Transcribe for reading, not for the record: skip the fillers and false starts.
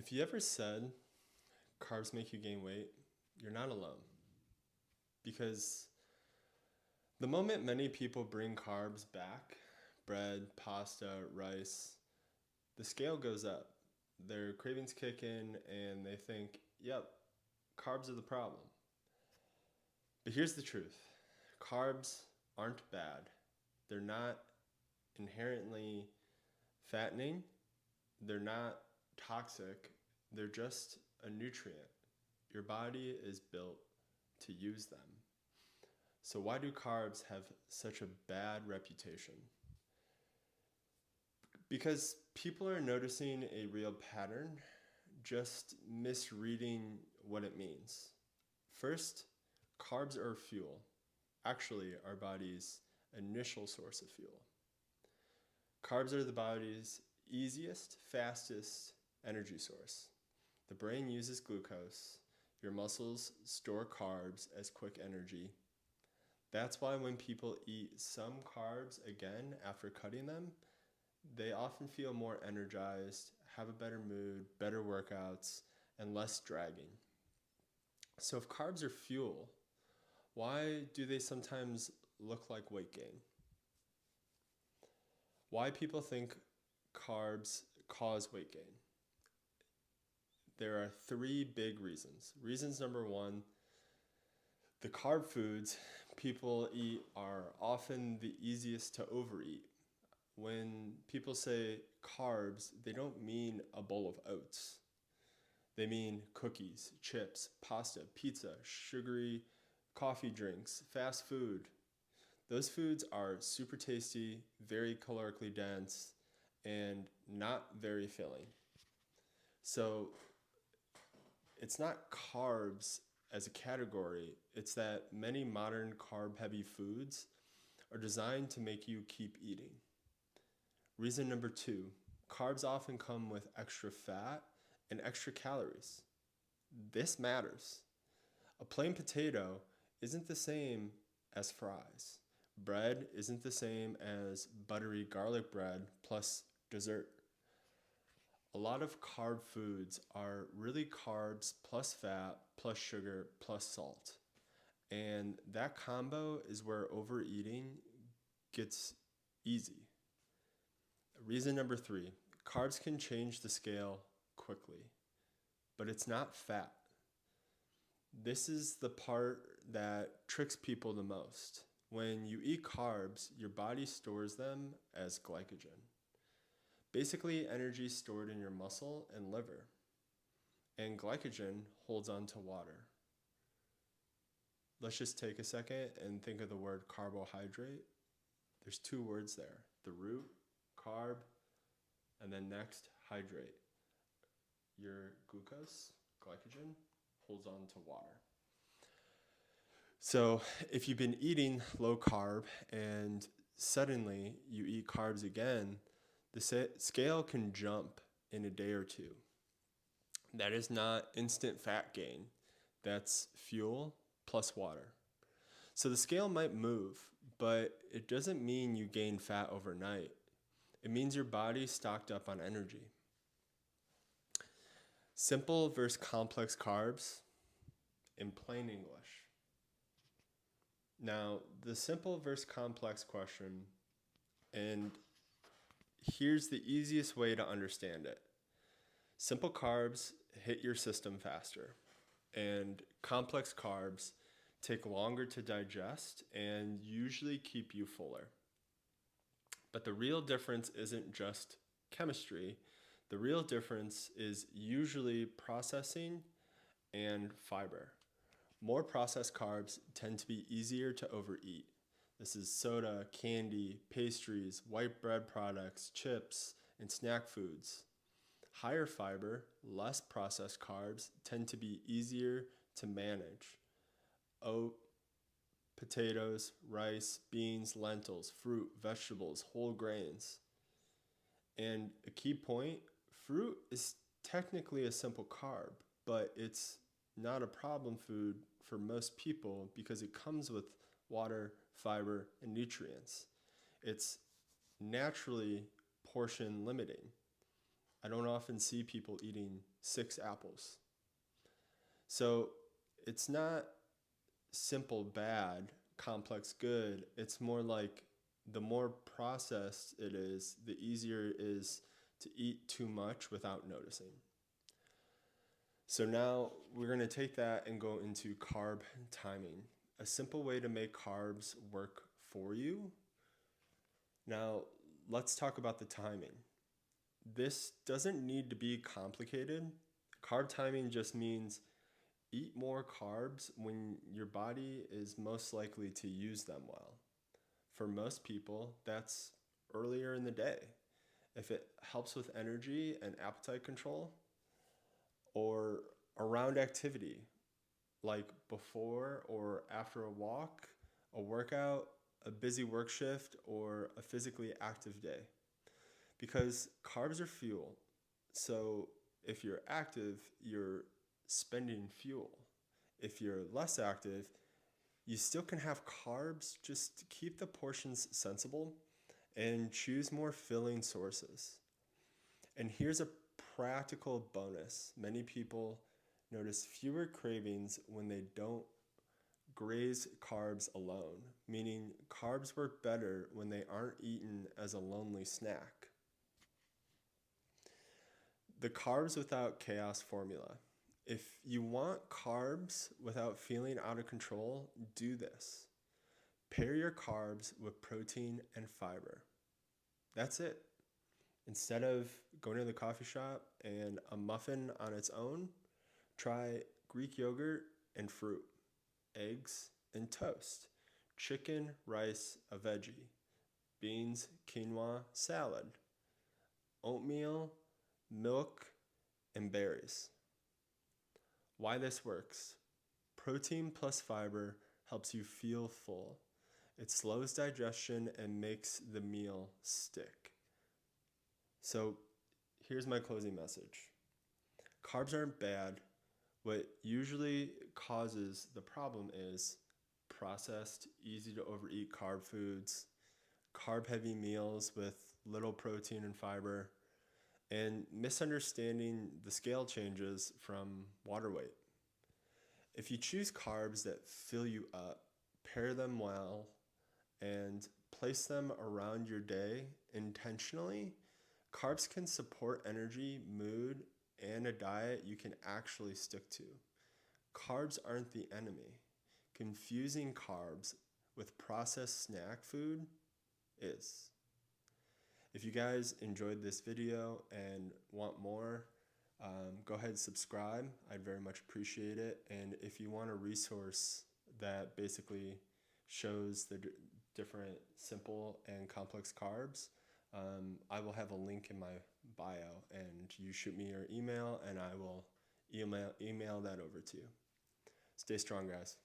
If you ever said carbs make you gain weight, you're not alone. Because the moment many people bring carbs back, bread, pasta, rice, the scale goes up. Their cravings kick in and they think, yep, carbs are the problem. But here's the truth, carbs aren't bad. They're not inherently fattening, they're not toxic, they're just a nutrient. Your body is built to use them. So, why do carbs have such a bad reputation? Because people are noticing a real pattern, just misreading what it means. First, carbs are fuel, actually, our body's initial source of fuel. Carbs are the body's easiest, fastest energy source. The brain uses glucose. Your muscles store carbs as quick energy. That's why when people eat some carbs again after cutting them, they often feel more energized, have a better mood, better workouts, and less dragging. So if carbs are fuel, why do they sometimes look like weight gain? Why people think carbs cause weight gain? There are three big reasons. Reasons number one, the carb foods people eat are often the easiest to overeat. When people say carbs, they don't mean a bowl of oats. They mean cookies, chips, pasta, pizza, sugary coffee drinks, fast food. Those foods are super tasty, very calorically dense, and not very filling. So it's not carbs as a category, it's that many modern carb-heavy foods are designed to make you keep eating. Reason number two, carbs often come with extra fat and extra calories. This matters. A plain potato isn't the same as fries. Bread isn't the same as buttery garlic bread plus dessert. A lot of carb foods are really carbs plus fat plus sugar plus salt. And that combo is where overeating gets easy. Reason number three, carbs can change the scale quickly, but it's not fat. This is the part that tricks people the most. When you eat carbs, your body stores them as glycogen. Basically, energy stored in your muscle and liver. And glycogen holds on to water. Let's just take a second and think of the word carbohydrate. There's two words there, the root, carb, and then next, hydrate. Your glucose, glycogen, holds on to water. So if you've been eating low carb and suddenly you eat carbs again, the scale can jump in a day or two. That is not instant fat gain. That's fuel plus water. So the scale might move, but it doesn't mean you gain fat overnight. It means your body's stocked up on energy. Simple versus complex carbs in plain English. Now, the simple versus complex question, and here's the easiest way to understand it. Simple carbs hit your system faster, and complex carbs take longer to digest and usually keep you fuller. But the real difference isn't just chemistry. The real difference is usually processing and fiber. More processed carbs tend to be easier to overeat. This is soda, candy, pastries, white bread products, chips, and snack foods. Higher fiber, less processed carbs tend to be easier to manage. Oat, potatoes, rice, beans, lentils, fruit, vegetables, whole grains. And a key point, fruit is technically a simple carb, but it's not a problem food for most people because it comes with water, fiber, and nutrients. It's naturally portion limiting. I don't often see people eating 6 apples. So it's not simple bad, complex good. It's more like the more processed it is, the easier it is to eat too much without noticing. So now we're going to take that and go into carb timing, a simple way to make carbs work for you. Now, let's talk about the timing. This doesn't need to be complicated. Carb timing just means eat more carbs when your body is most likely to use them well. For most people, that's earlier in the day. If it helps with energy and appetite control, or around activity, like before or after a walk, a workout, a busy work shift, or a physically active day. Because carbs are fuel. So if you're active, you're spending fuel. If you're less active, you still can have carbs, just keep the portions sensible and choose more filling sources. And here's a practical bonus. Many people notice fewer cravings when they don't graze carbs alone, meaning carbs work better when they aren't eaten as a lonely snack. The carbs without chaos formula. If you want carbs without feeling out of control, do this. Pair your carbs with protein and fiber. That's it. Instead of going to the coffee shop and a muffin on its own, try Greek yogurt and fruit, eggs and toast, chicken, rice, a veggie, beans, quinoa, salad, oatmeal, milk, and berries. Why this works. Protein plus fiber helps you feel full. It slows digestion and makes the meal stick. So here's my closing message. Carbs aren't bad. What usually causes the problem is processed, easy to overeat carb foods, carb-heavy meals with little protein and fiber, and misunderstanding the scale changes from water weight. If you choose carbs that fill you up, pair them well, and place them around your day intentionally, carbs can support energy, mood, and a diet you can actually stick to. Carbs aren't the enemy. Confusing carbs with processed snack food is. If you guys enjoyed this video and want more, go ahead and subscribe. I'd very much appreciate it. And if you want a resource that basically shows the different simple and complex carbs, I will have a link in my bio, and you shoot me your email and I will email that over to you. Stay strong, guys.